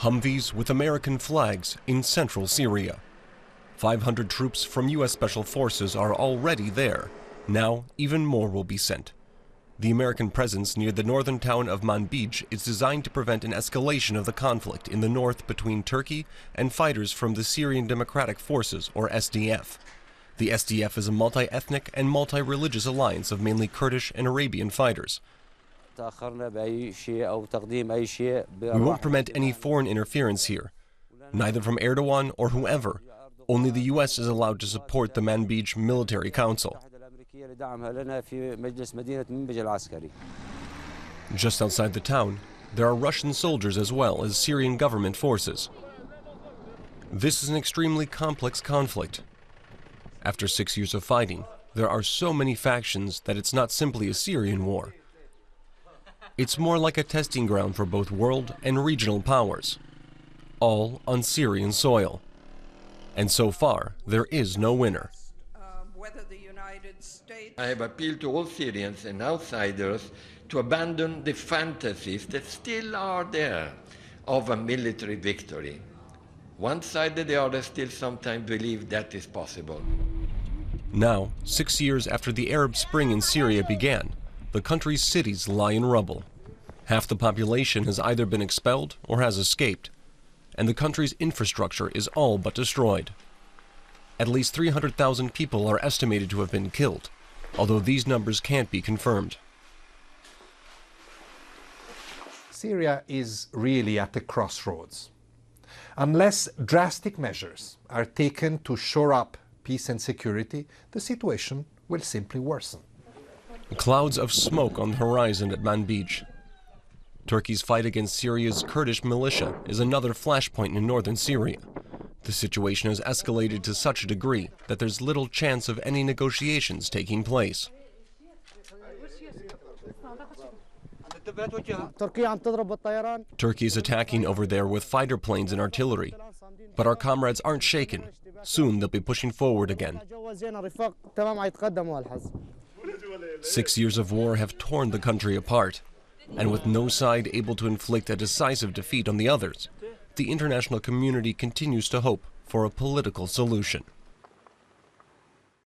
Humvees with American flags in central Syria. 500 troops from U.S. Special Forces are already there. Now, even more will be sent. The American presence near the northern town of Manbij is designed to prevent an escalation of the conflict in the north between Turkey and fighters from the Syrian Democratic Forces, or SDF. The SDF is a multi-ethnic and multi-religious alliance of mainly Kurdish and Arabian fighters. We won't permit any foreign interference here, neither from Erdogan or whoever. Only the U.S. is allowed to support the Manbij Military Council. Just outside the town, there are Russian soldiers as well as Syrian government forces. This is an extremely complex conflict. After 6 years of fighting, there are so many factions that it's not simply a Syrian war. It's more like a testing ground for both world and regional powers, all on Syrian soil. And so far, there is no winner. I have appealed to all Syrians and outsiders to abandon the fantasies that still are there of a military victory. One side or the other still sometimes believe that is possible. Now, 6 years after the Arab Spring in Syria began, the country's cities lie in rubble. Half the population has either been expelled or has escaped, and the country's infrastructure is all but destroyed. At least 300,000 people are estimated to have been killed, although these numbers can't be confirmed. Syria is really at a crossroads. Unless drastic measures are taken to shore up peace and security, the situation will simply worsen. Clouds of smoke on the horizon at Manbij. Turkey's fight against Syria's Kurdish militia is another flashpoint in northern Syria. The situation has escalated to such a degree that there's little chance of any negotiations taking place. Turkey is attacking over there with fighter planes and artillery, but our comrades aren't shaken. Soon they'll be pushing forward again. 6 years of war have torn the country apart, and with no side able to inflict a decisive defeat on the others, the international community continues to hope for a political solution.